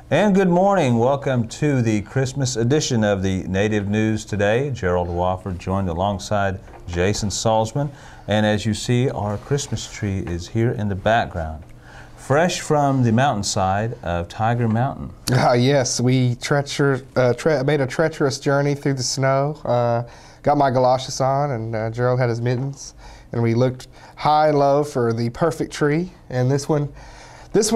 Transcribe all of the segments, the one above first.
And good morning. Welcome to the Christmas edition of the Native News Today. Gerald Wofford joined alongside Jason Salzman. And as you see, our Christmas tree is here in the background. Fresh from the mountainside of Tiger Mountain. Yes, we made a treacherous journey through the snow. Got my galoshes on, and Gerald had his mittens. And we looked high and low for the perfect tree. And this one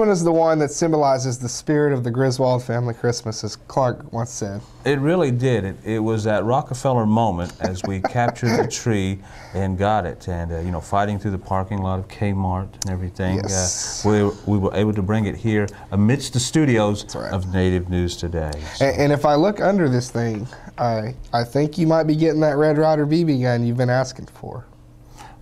is the one that symbolizes the spirit of the Griswold family Christmas, as Clark once said. It really did. It was that Rockefeller moment as we captured the tree and got it. And, you know, fighting through the parking lot of Kmart and everything. Yes. We were able to bring it here amidst the studios That's right. of Native News Today. So. And if I look under this thing, I think you might be getting that Red Ryder BB gun you've been asking for.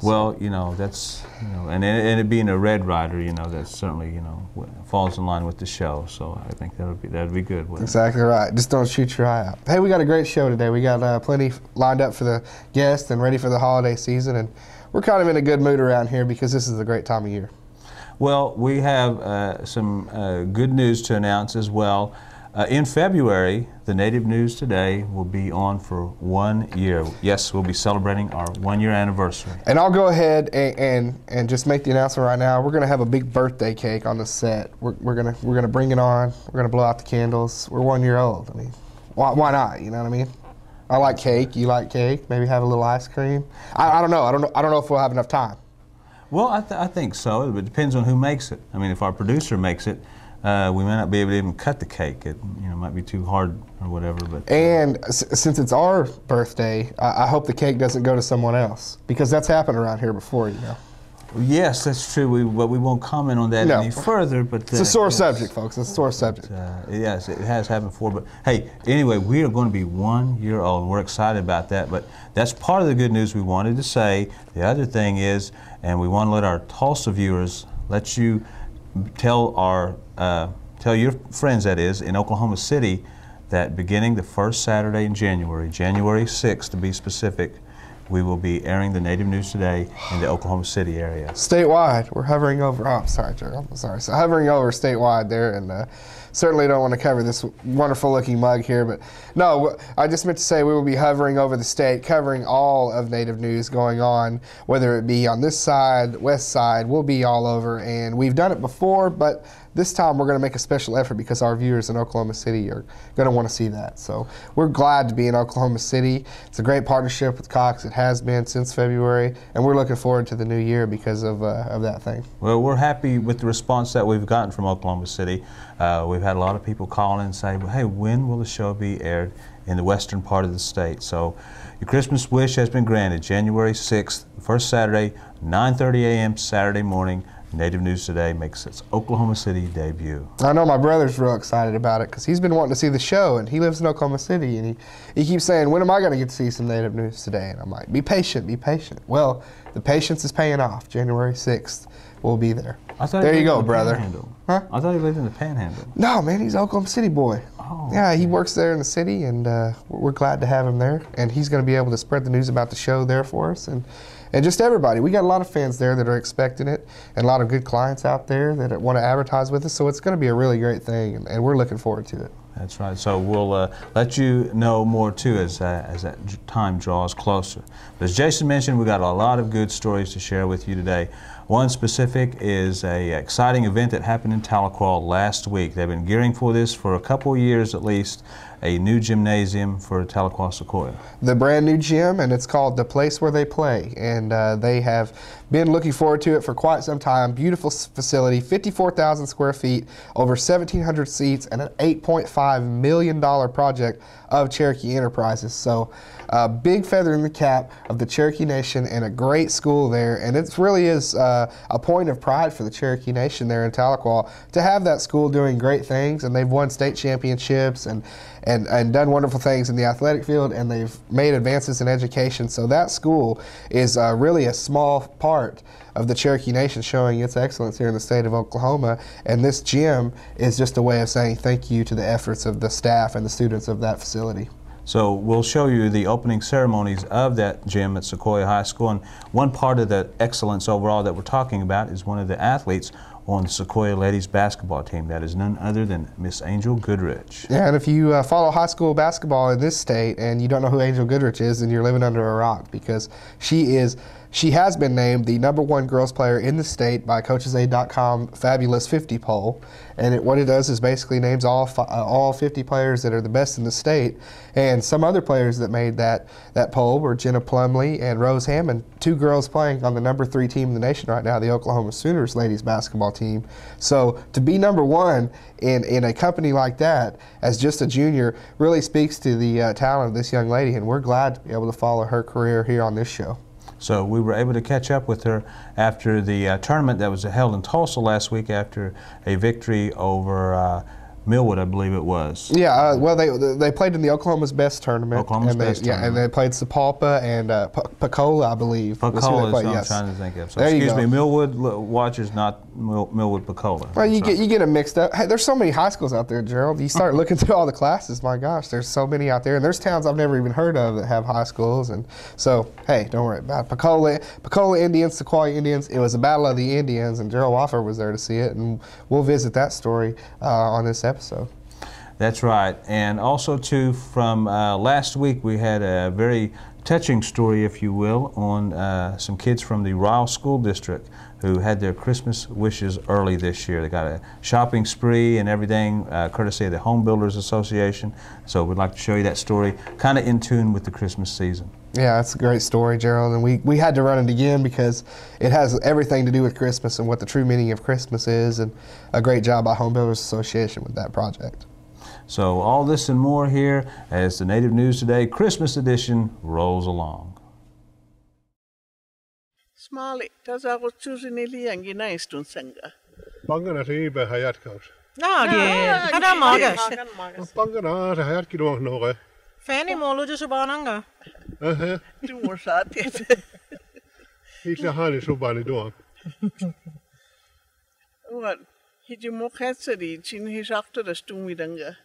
Well, you know, that's, you know, and it being a Red Ryder, you know, that's certainly, you know, falls in line with the show. So I think that'd be good. Exactly right. Just don't shoot your eye out. Hey, we got a great show today. We got plenty lined up for the guests and ready for the holiday season. And we're kind of in a good mood around here because this is a great time of year. Well, we have some good news to announce as well. In February, the Native News Today will be on for 1 year. Yes, we'll be celebrating our 1 year anniversary. And I'll go ahead and just make the announcement right now. We're going to have a big birthday cake on the set. We're gonna bring it on. We're gonna blow out the candles. We're 1 year old. I mean, why not? You know what I mean? I like cake. You like cake? Maybe have a little ice cream. I don't know. I don't know if we'll have enough time. Well, I think so. It depends on who makes it. I mean, if our producer makes it, we may not be able to even cut the cake. It, you know, might be too hard or whatever. But and since it's our birthday, I hope the cake doesn't go to someone else, because that's happened around here before, you know. Yes, that's true. But we won't comment on that any further. But it's a sore subject, folks. It's a sore subject. Yes, it has happened before. But hey, anyway, we are going to be 1 year old. And we're excited about that. But that's part of the good news we wanted to say. The other thing is, and we want to let our Tulsa viewers let you tell your friends, that is, in Oklahoma City, that beginning the first Saturday in January, January 6th to be specific, we will be airing the Native News Today in the Oklahoma City area. Statewide, we're hovering over, oh, I'm sorry, Gerald, I'm sorry. So hovering over statewide there, and certainly don't want to cover this wonderful looking mug here, but no, I just meant to say we will be hovering over the state, covering all of Native News going on, whether it be on this side, west side, we'll be all over, and we've done it before, but this time we're going to make a special effort because our viewers in Oklahoma City are going to want to see that. So we're glad to be in Oklahoma City. It's a great partnership with Cox. It has been since February, and we're looking forward to the new year because of that thing. Well, we're happy with the response that we've gotten from Oklahoma City. We've had a lot of people call in and say, well, hey, when will the show be aired in the western part of the state? So your Christmas wish has been granted. January 6th, first Saturday, 9:30 a.m. Saturday morning. Native News Today makes its Oklahoma City debut. I know my brother's real excited about it because he's been wanting to see the show, and he lives in Oklahoma City, and he keeps saying, when am I going to get to see some Native News Today? And I'm like, be patient, be patient. Well, the patience is paying off. January 6th, we'll be there. There you go, brother. Huh? I thought he lived in the Panhandle. No, man, he's an Oklahoma City boy. Oh, yeah, he works there in the city, and we're glad to have him there. And he's going to be able to spread the news about the show there for us. And just everybody. We got a lot of fans there that are expecting it, and a lot of good clients out there that want to advertise with us. So it's going to be a really great thing, and we're looking forward to it. That's right. So we'll let you know more too as that time draws closer. But as Jason mentioned, we got a lot of good stories to share with you today. One specific is an exciting event that happened in Tahlequah last week. They've been gearing for this for a couple of years at least. A new gymnasium for Tahlequah Sequoia. The brand new gym, and it's called The Place Where They Play. And they have been looking forward to it for quite some time. Beautiful facility, 54,000 square feet, over 1,700 seats, and an $8.5 million project of Cherokee Enterprises. So a big feather in the cap of the Cherokee Nation, and a great school there. And it really is a point of pride for the Cherokee Nation there in Tahlequah to have that school doing great things. And they've won state championships and done wonderful things in the athletic field, and they've made advances in education. So that school is really a small part of the Cherokee Nation showing its excellence here in the state of Oklahoma. And this gym is just a way of saying thank you to the efforts of the staff and the students of that facility. So we'll show you the opening ceremonies of that gym at Sequoia High School. And one part of that excellence overall that we're talking about is one of the athletes on the Sequoia ladies basketball team. That is none other than Miss Angel Goodrich. Yeah, and if you follow high school basketball in this state and you don't know who Angel Goodrich is, then you're living under a rock, because she has been named the #1 girls player in the state by CoachesAid.com Fabulous 50 poll. And what it does is basically names all 50 players that are the best in the state. And some other players that made that poll were Jenna Plumley and Rose Hammond, 2 girls playing on the #3 team in the nation right now, the Oklahoma Sooners ladies basketball team. So to be #1 in a company like that as just a junior really speaks to the talent of this young lady, and we're glad to be able to follow her career here on this show. So we were able to catch up with her after the tournament that was held in Tulsa last week after a victory over Millwood, I believe it was. Yeah, well, they played in the Oklahoma's Best tournament. Oklahoma's Best tournament. Yeah, and they played Sapulpa and Pecola, I believe. Pecola is what I'm trying to think of. So excuse me, Millwood watchers, not Millwood Pecola. Well, you get them mixed up. Hey, there's so many high schools out there, Gerald. You start looking through all the classes, my gosh, there's so many out there. And there's towns I've never even heard of that have high schools. And so, hey, don't worry about it. Pecola Indians, Sequoia Indians. It was a battle of the Indians, and Gerald Woffer was there to see it. And we'll visit that story on this episode. That's right. And also, too, from last week, we had a very touching story, if you will, on some kids from the Ryle School District who had their Christmas wishes early this year. They got a shopping spree and everything, courtesy of the Home Builders Association. So we'd like to show you that story, kind of in tune with the Christmas season. Yeah, that's a great story, Gerald, and we had to run it again because it has everything to do with Christmas and what the true meaning of Christmas is, and a great job by Home Builders Association with that project. So all this and more here as the Native News Today Christmas edition rolls along. Smali, tässä on choosini liiankin näistun senga. Pangana siipe hajatkaus. Kada magas. Pangana se hajatki tuon noge. Fani molu jo subananga. Du må saat. Isla hani subani tuon. Wat, hiji mokhetseri chin hisakto das tumidanga.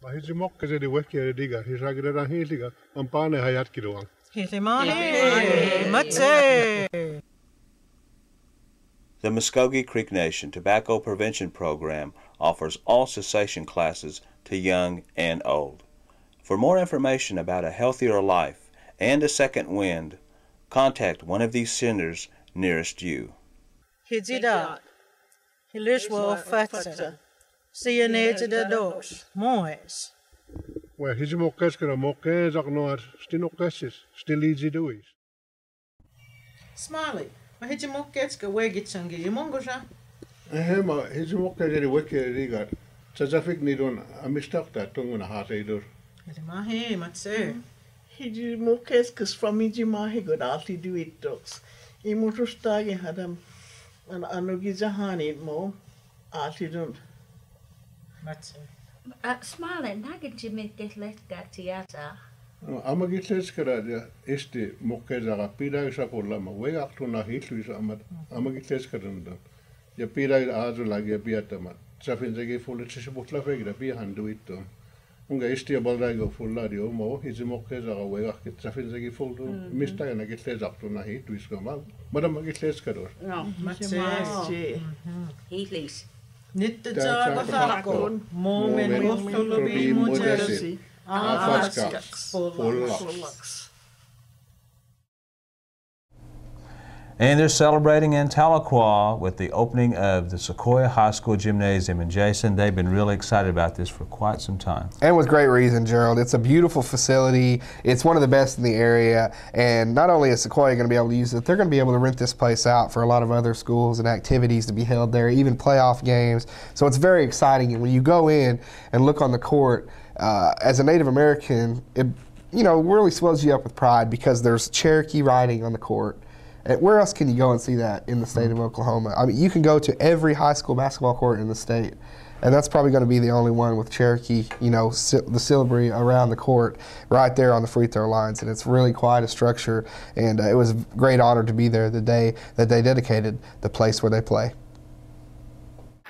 Ma hiji mokkese di wekki diga, hisagida hisiga, ampane hajatki tuon. The Muskogee Creek Nation Tobacco Prevention Program offers all cessation classes to young and old. For more information about a healthier life and a second wind, contact one of these centers nearest you. Hijida, Hilishwo Fatsa, Sienate dos, Moes. Well, hiji mokkeskera mokkes noar stinokkesis, stiliji duis. Smiley, ma hiji mokketska wegitsangi, Mongosha? Ma hiji mokkeseri wekki diga, tsazafik nidon amistakta tunguna hateidur. Mahi, matse. Hiji mokhetskas from hiji mahi god alti do it dogs. Imutustagi hadam an anugi jahani mo alti don't. Matse. Smale, nagin mitkes letkäätsiäsä. No, amagiteskera ja esti mokkesara pidäisä kullama wegaktuna hitluisa amagiteskeran. Ja pidäisä aazulagi ja piättämä. Safinsegi fullitsisi putla fegira pihan duitto. Unga esti abalaigo fulladi omo hisi mokkesara wegakit safinsegi fullu mistagana gitlesaktuna hitluisa ma. Madama gitleskeros. No, Matse. Hitlis. Nyt tjaaga farkon, momen muhtulubi mutersi, afaskaks, pullaks. And they're celebrating in Tahlequah with the opening of the Sequoia High School Gymnasium. And Jason, they've been really excited about this for quite some time. And with great reason, Gerald. It's a beautiful facility. It's one of the best in the area. And not only is Sequoia going to be able to use it, they're going to be able to rent this place out for a lot of other schools and activities to be held there, even playoff games. So it's very exciting. And when you go in and look on the court, as a Native American, it really swells you up with pride because there's Cherokee writing on the court. And where else can you go and see that in the state of Oklahoma? I mean, you can go to every high school basketball court in the state, and that's probably going to be the only one with Cherokee, the syllabary around the court right there on the free throw lines. And it's really quite a structure, and it was a great honor to be there the day that they dedicated the place where they play.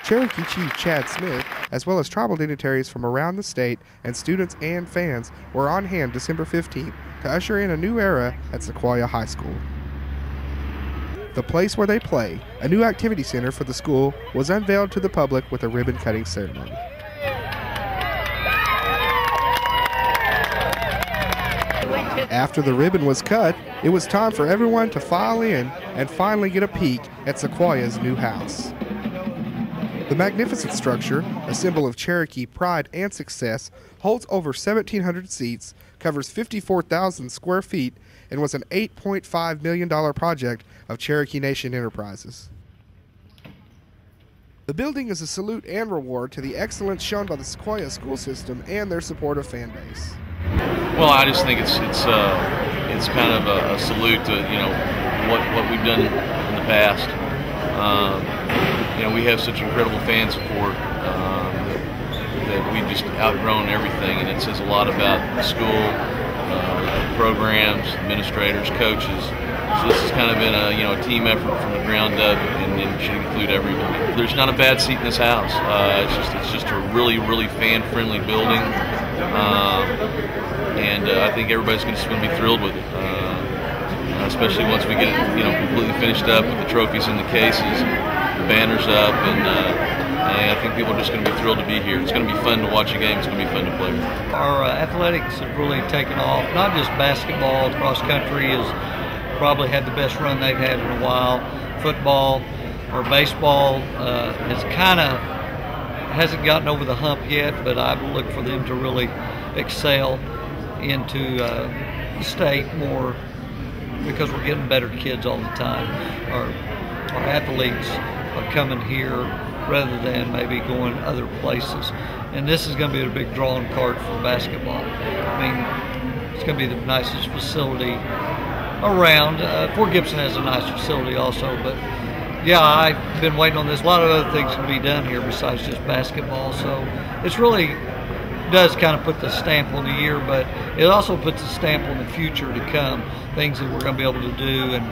Cherokee Chief Chad Smith, as well as tribal dignitaries from around the state and students and fans, were on hand December 15th to usher in a new era at Sequoia High School. The Place Where They Play, a new activity center for the school, was unveiled to the public with a ribbon-cutting ceremony. After the ribbon was cut, it was time for everyone to file in and finally get a peek at Sequoia's new house. The magnificent structure, a symbol of Cherokee pride and success, holds over 1,700 seats, covers 54,000 square feet, and was an $8.5 million project of Cherokee Nation Enterprises. The building is a salute and reward to the excellence shown by the Sequoia school system and their supportive fan base. Well, I just think it's kind of a salute to what we've done in the past. We have such incredible fan support that we've just outgrown everything, and it says a lot about the school, programs, administrators, coaches. So this has kind of been a team effort from the ground up, and it should include everyone. There's not a bad seat in this house. It's just a really, really fan-friendly building, and I think everybody's going to be thrilled with it. Especially once we get it, completely finished up with the trophies in the cases, the banners up, and I think people are just going to be thrilled to be here. It's going to be fun to watch a game. It's going to be fun to play. Our athletics have really taken off. Not just basketball, cross country has probably had the best run they've had in a while. Football or baseball hasn't gotten over the hump yet, but I look for them to really excel into the state more, because we're getting better kids all the time. Our athletes are coming here rather than maybe going other places. And this is going to be a big drawing card for basketball. I mean, it's going to be the nicest facility around. Fort Gibson has a nice facility also, but yeah, I've been waiting on this. A lot of other things can be done here besides just basketball, so it's really does kind of put the stamp on the year, but it also puts a stamp on the future to come, things that we're going to be able to do, and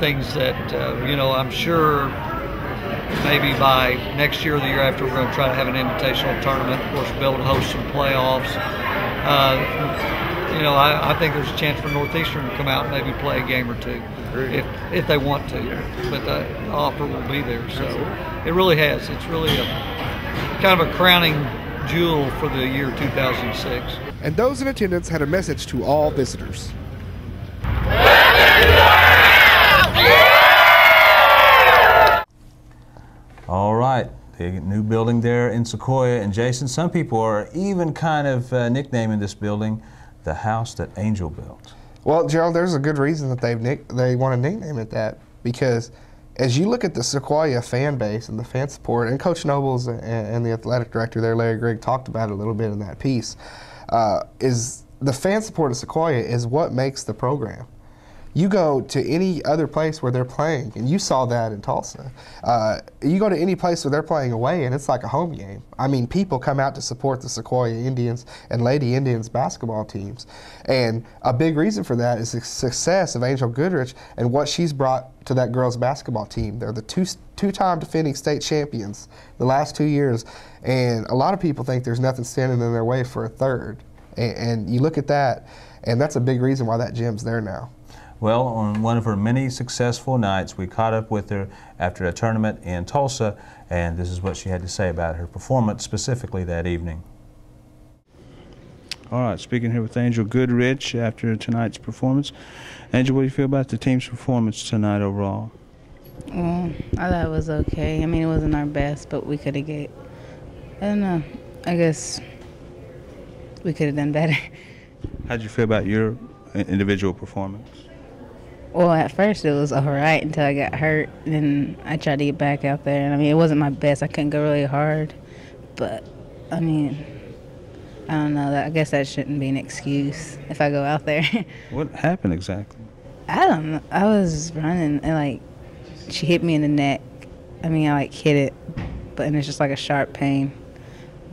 things that, I'm sure maybe by next year or the year after, we're going to try to have an invitational tournament. Of course, we'll be able to host some playoffs. I think there's a chance for Northeastern to come out and maybe play a game or two if they want to, but the offer will be there. So it really has. It's really a kind of a crowning jewel for the year 2006. And those in attendance had a message to all visitors. All right, the new building there in Sequoia. And Jason, some people are even kind of nicknaming this building the house that Angel built. Well, Gerald, there's a good reason that they want to nickname it that, because as you look at the Sequoia fan base and the fan support, and Coach Nobles and the athletic director there, Larry Grigg, talked about it a little bit in that piece, is the fan support of Sequoia is what makes the program. You go to any other place where they're playing, and you saw that in Tulsa. You go to any place where they're playing away, and it's like a home game. I mean, people come out to support the Sequoia Indians and Lady Indians basketball teams. And a big reason for that is the success of Angel Goodrich and what she's brought to that girls basketball team. They're the two-time defending state champions the last 2 years, and a lot of people think there's nothing standing in their way for a third. And you look at that, and that's a big reason why that gym's there now. Well, on one of her many successful nights, we caught up with her after a tournament in Tulsa, and this is what she had to say about her performance specifically that evening. All right, speaking here with Angel Goodrich after tonight's performance. Angel, what do you feel about the team's performance tonight overall? Well, I thought it was okay. I mean, it wasn't our best, but we could have I don't know, I guess we could have done better. How did you feel about your individual performance? Well, at first it was all right until I got hurt, and then I tried to get back out there. And I mean, it wasn't my best. I couldn't go really hard, but I mean, I don't know. I guess that shouldn't be an excuse if I go out there. What happened exactly? I don't know. I was running, and she hit me in the neck. I mean, I hit it, and it's just like a sharp pain.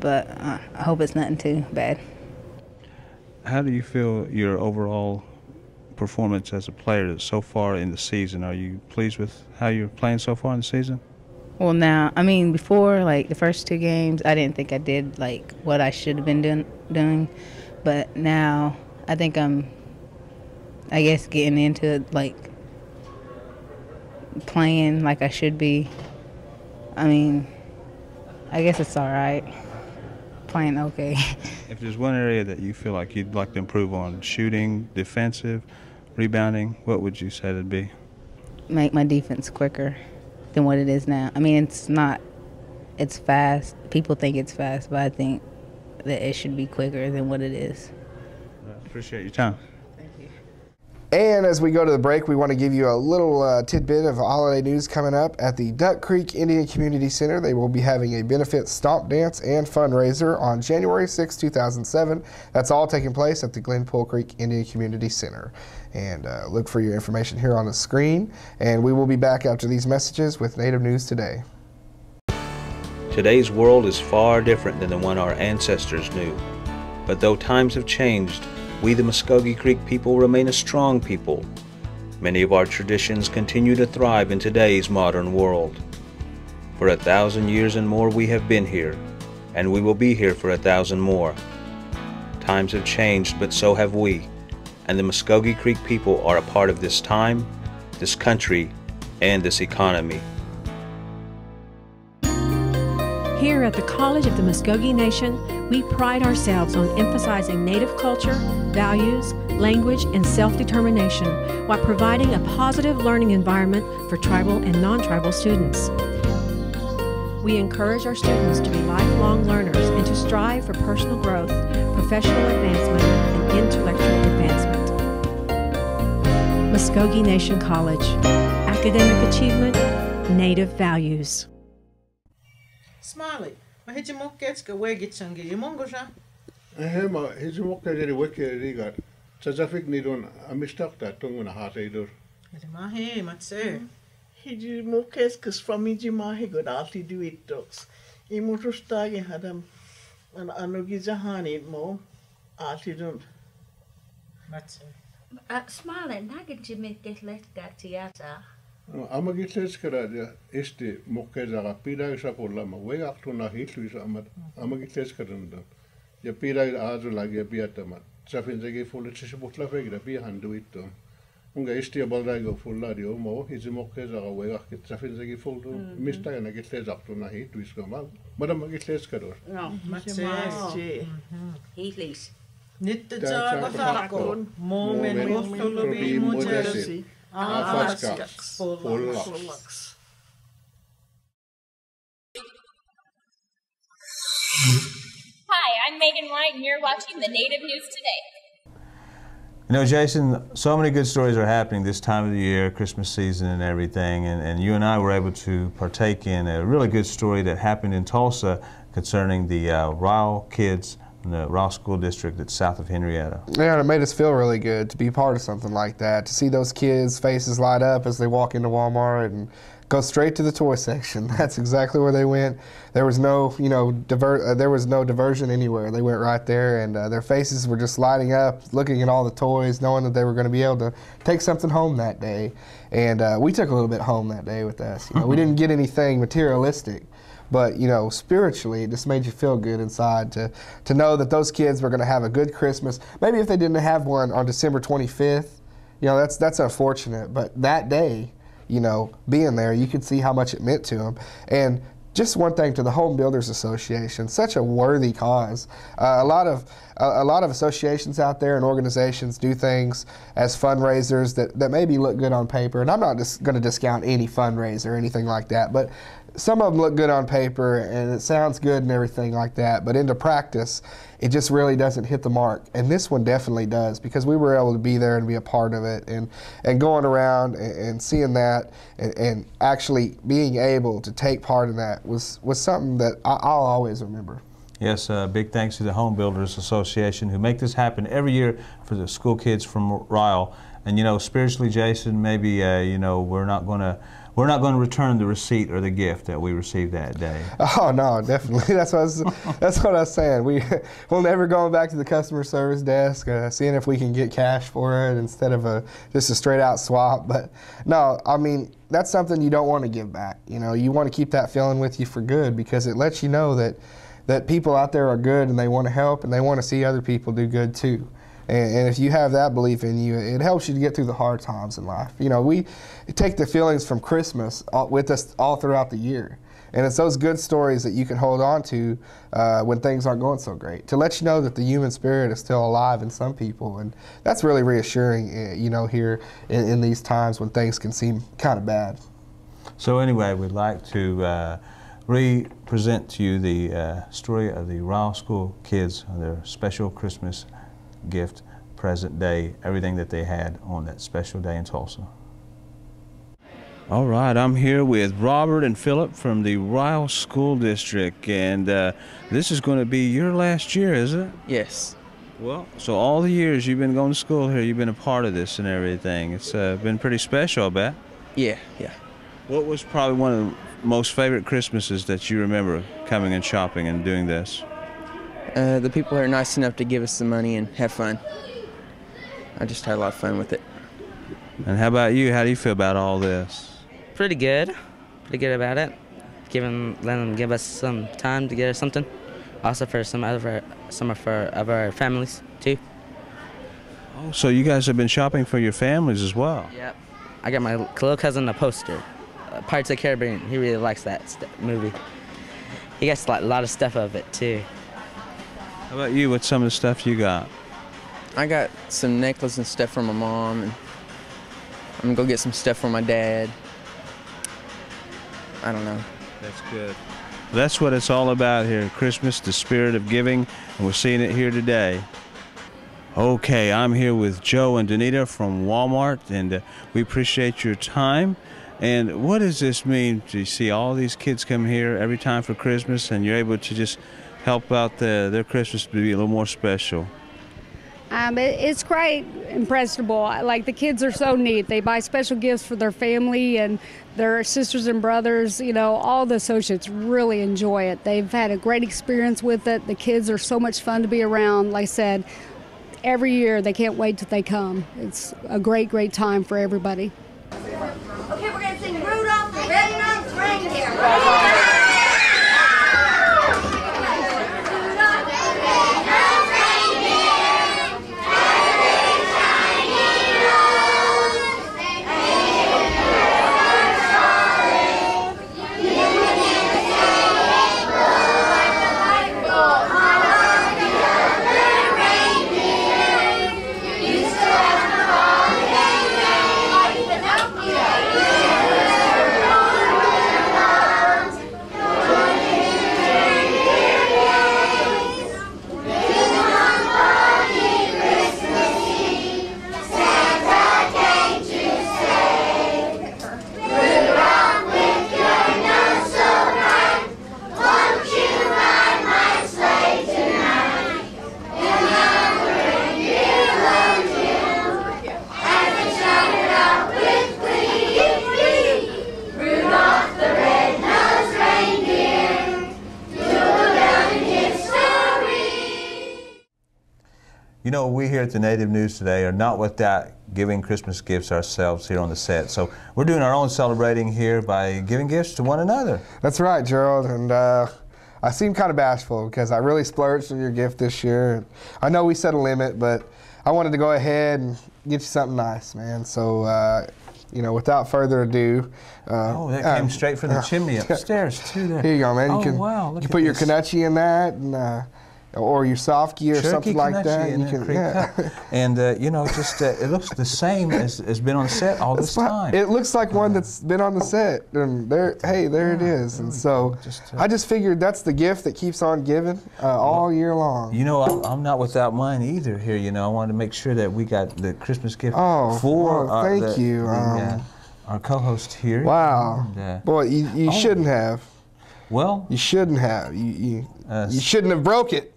But I hope it's nothing too bad. How do you feel your overall performance as a player so far in the season? Are you pleased with how you're playing so far in the season? Well, now, I mean, before, the first two games, I didn't think I did, what I should have been doing. But now, I think I'm, getting into, playing like I should be. I mean, I guess it's all right. Playing okay. If there's one area that you feel like you'd like to improve on, shooting, defensive, rebounding, what would you say it'd be? Make my defense quicker than what it is now. I mean, it's fast. People think it's fast, but I think that it should be quicker than what it is. Appreciate your time. And as we go to the break, we want to give you a little tidbit of holiday news coming up at the Duck Creek Indian Community Center. They will be having a benefit stomp dance and fundraiser on January 6, 2007. That's all taking place at the Glenpool Creek Indian Community Center. And look for your information here on the screen. And we will be back after these messages with Native News Today. Today's world is far different than the one our ancestors knew. But though times have changed, we the Muskogee Creek people remain a strong people. Many of our traditions continue to thrive in today's modern world. For 1,000 years and more we have been here, and we will be here for 1,000 more. Times have changed, but so have we, and the Muskogee Creek people are a part of this time, this country, and this economy. Here at the College of the Muskogee Nation, we pride ourselves on emphasizing Native culture, values, language, and self-determination while providing a positive learning environment for tribal and non-tribal students. We encourage our students to be lifelong learners and to strive for personal growth, professional advancement, and intellectual advancement. Muskogee Nation College, academic achievement, Native values. Smiley, mahiji mokets ka wegi changi yumongo ja. Ma hiji mokkeri weki riga. Tsazafik nidon amistakta tunguna hataidur. Mahe matse. Hiji mokes kas from hiji mahe good alti do it dogs. Imutustagi hadam an anogi jahani mo alti don't. Matse. Smiley, nagin jimit let gatiata. Amagiteskara este mokkeza pida isa pollama wegaktuna hitluisa amat amagiteskaranda. Ja pida azu lagi biatama. Safinzegi fullitsi butla fegra bi handuitto. Unga este baldago fullario mo hizi mokkeza wegakit safinzegi fullu mista yana gitlezaktuna hitluisa ma. Madam magiteskador. No, matse. Hitlis. Nitte jaga farakon. Momen mostulu bi mujersi. Afaskaks. Pollaks. Hi, I'm Megan White, and you're watching the Native News Today. You know, Jason, so many good stories are happening this time of the year, Christmas season and everything, and you and I were able to partake in a really good story that happened in Tulsa concerning the Ryle kids in the Ryle School District that's south of Henrietta. Yeah, and it made us feel really good to be part of something like that, to see those kids' faces light up as they walk into Walmart and go straight to the toy section. That's exactly where they went. There was no, there was no diversion anywhere. They went right there, and their faces were just lighting up, looking at all the toys, knowing that they were going to be able to take something home that day. And we took a little bit home that day with us. We didn't get anything materialistic. But, spiritually, it just made you feel good inside to know that those kids were going to have a good Christmas. Maybe if they didn't have one on December 25th, that's unfortunate. But that day, being there, you could see how much it meant to them. And just one thing to the Home Builders Association, such a worthy cause. A lot of associations out there and organizations do things as fundraisers that maybe look good on paper. And I'm not just going to discount any fundraiser or anything like that, but some of them look good on paper and it sounds good and everything like that, but into practice, it just really doesn't hit the mark. And this one definitely does, because we were able to be there and be a part of it, and going around and seeing that and actually being able to take part in that was something that I'll always remember. Yes, big thanks to the Home Builders Association who make this happen every year for the school kids from Ryle. And spiritually, Jason, maybe we're not going to return the receipt or the gift that we received that day. Oh no, definitely. That's what I was saying. We'll never go back to the customer service desk seeing if we can get cash for it instead of just a straight out swap. But no, I mean, that's something you don't want to give back. You want to keep that feeling with you for good, because it lets you know that people out there are good and they want to help and they want to see other people do good too. And if you have that belief in you, it helps you to get through the hard times in life. You know, we take the feelings from Christmas with us all throughout the year. And it's those good stories that you can hold on to when things aren't going so great, to let you know that the human spirit is still alive in some people. And that's really reassuring, you know, here in these times when things can seem kind of bad. So anyway, we'd like to re-present to you the story of the Ryle School kids, their special Christmas gift, present day, everything that they had on that special day in Tulsa. All right, I'm here with Robert and Philip from the Ryle School District, and this is going to be your last year, is it? Yes. Well, so all the years you've been going to school here, you've been a part of this and everything. It's been pretty special, I bet. Yeah. What was probably one of the most favorite Christmases that you remember coming and shopping and doing this? The people are nice enough to give us the money and have fun. I just had a lot of fun with it. And how about you? How do you feel about all this? Pretty good about it. Letting them give us some time to get us something. Also for some of our families too. Oh, so you guys have been shopping for your families as well? Yep. I got my little cousin a poster, Pirates of the Caribbean. He really likes that movie. He gets a lot of stuff of it too. How about you? What's some of the stuff you got? I got some necklaces and stuff for my mom, and I'm gonna go get some stuff for my dad. I don't know. That's good. That's what it's all about here, Christmas, the spirit of giving, and we're seeing it here today. Okay, I'm here with Joe and Danita from Walmart, and we appreciate your time. And what does this mean to see all these kids come here every time for Christmas, and you're able to just help out their Christmas to be a little more special? It's quite impressionable. Like, the kids are so neat. They buy special gifts for their family and their sisters and brothers. You know, all the associates really enjoy it. They've had a great experience with it. The kids are so much fun to be around. Like I said, every year they can't wait till they come. It's a great, great time for everybody. Okay, we're going to sing Rudolph the Red-Nosed Reindeer. You know, we here at the Native News Today are not without giving Christmas gifts ourselves here on the set. So we're doing our own celebrating here by giving gifts to one another. That's right, Gerald. And I seem kind of bashful because I really splurged on your gift this year. I know we set a limit, but I wanted to go ahead and get you something nice, man. So, you know, without further ado. Oh, that came straight from the chimney upstairs, too. There. Here you go, man. Oh, you can, wow. you can put your Knutschi in that, and or your Softki or something like that. You can, and you know, just it looks the same as been on the set all this time. It looks like one that's been on the set, and there it is. And so I just figured that's the gift that keeps on giving all year long. You know, I'm not without mine either here. You know, I wanted to make sure that we got the Christmas gift for thank you. Our co-host here. Wow, boy, you shouldn't have. Well, you shouldn't have. You shouldn't have broke it.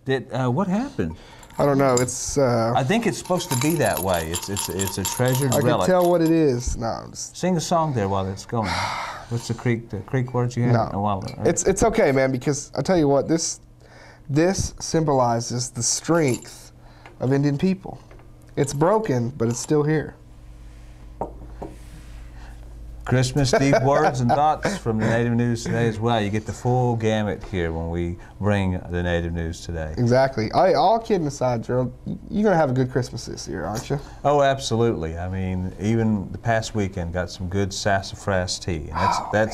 What happened? I don't know. It's. I think it's supposed to be that way. It's a treasured relic. I can tell what it is. No. Sing a song there while it's going. What's the Creek words you had? No. A while ago, right? It's okay, man. Because I tell you what, this symbolizes the strength of Indian people. It's broken, but it's still here. Christmas deep words and thoughts from the Native News Today as well. You get the full gamut here when we bring the Native News Today. Exactly. All kidding aside, Gerald, you're going to have a good Christmas this year, aren't you? Oh, absolutely. I mean, even the past weekend got some good sassafras tea. And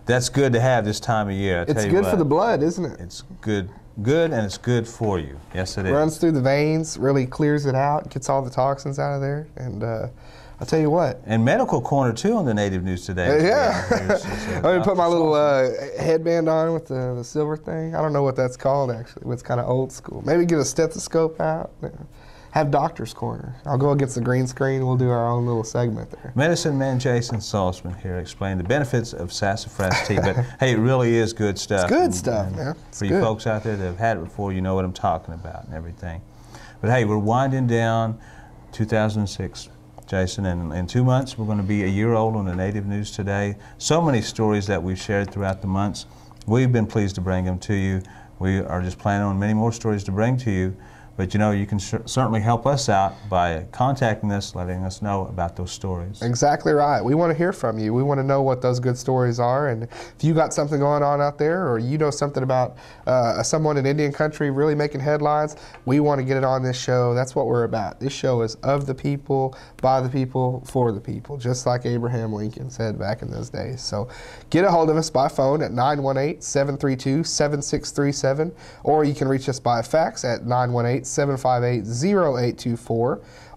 that's good to have this time of year. It's good for the blood, isn't it? It's good, and it's good for you. Yes, it is. Runs through the veins, really clears it out, gets all the toxins out of there, and I'll tell you what. And medical corner too on the Native News Today. Yeah. I'm going to put my little headband on with the silver thing. I don't know what that's called actually. It's kind of old school. Maybe get a stethoscope out. Have Doctor's Corner. I'll go against the green screen. We'll do our own little segment there. Medicine Man Jason Salzman here explaining the benefits of sassafras tea. But hey, it really is good stuff. It's good stuff, man. For you folks out there that have had it before, you know what I'm talking about and everything. But hey, we're winding down 2006. Jason, and in 2 months we're going to be a year old on the Native News Today. So many stories that we've shared throughout the months. We've been pleased to bring them to you. We are just planning on many more stories to bring to you. But you know, you can certainly help us out by contacting us, letting us know about those stories. Exactly right. We want to hear from you. We want to know what those good stories are. And if you got something going on out there, or you know something about someone in Indian country really making headlines, we want to get it on this show. That's what we're about. This show is of the people, by the people, for the people, just like Abraham Lincoln said back in those days. So get a hold of us by phone at 918-732-7637, or you can reach us by fax at 918-758-0824.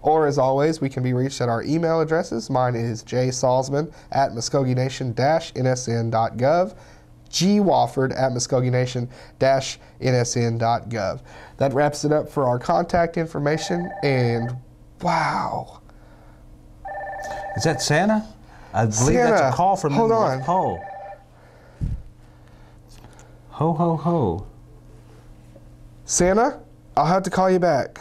Or as always, we can be reached at our email addresses. Mine is jsalzman@muskogeynation-nsn.gov, gwofford@muskogeynation-nsn.gov. That wraps it up for our contact information, and wow. Is that Santa? I believe that's a call from the North Pole. Ho, ho, ho. Santa, I'll have to call you back.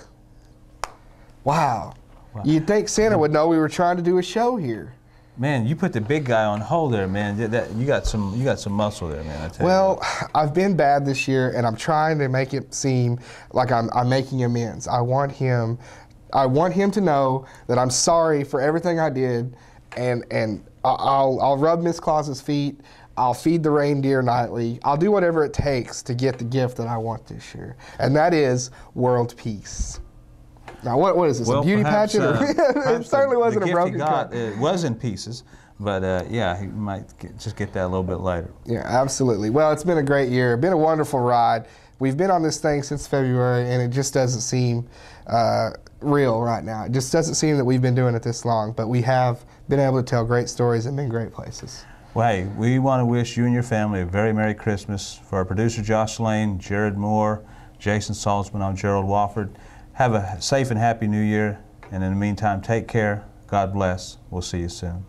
Wow. You'd think Santa would know we were trying to do a show here. Man, you put the big guy on hold there, man. You got some muscle there, man. I tell you. I've been bad this year, and I'm trying to make it seem like I'm making amends. I want him to know that I'm sorry for everything I did, and I'll rub Miss Claus's feet. I'll feed the reindeer nightly. I'll do whatever it takes to get the gift that I want this year, and that is world peace. Now, what is this, a beauty pageant? It certainly wasn't a broken cup. It was in pieces, but yeah, he might just get that a little bit later. Yeah, absolutely. Well, it's been a great year. Been a wonderful ride. We've been on this thing since February, and it just doesn't seem real right now. It just doesn't seem that we've been doing it this long, but we have been able to tell great stories and been great places. Well, hey, we want to wish you and your family a very Merry Christmas. For our producer, Josh Lane, Jared Moore, Jason Salzman, I'm Gerald Wofford. Have a safe and happy New Year, and in the meantime, take care. God bless. We'll see you soon.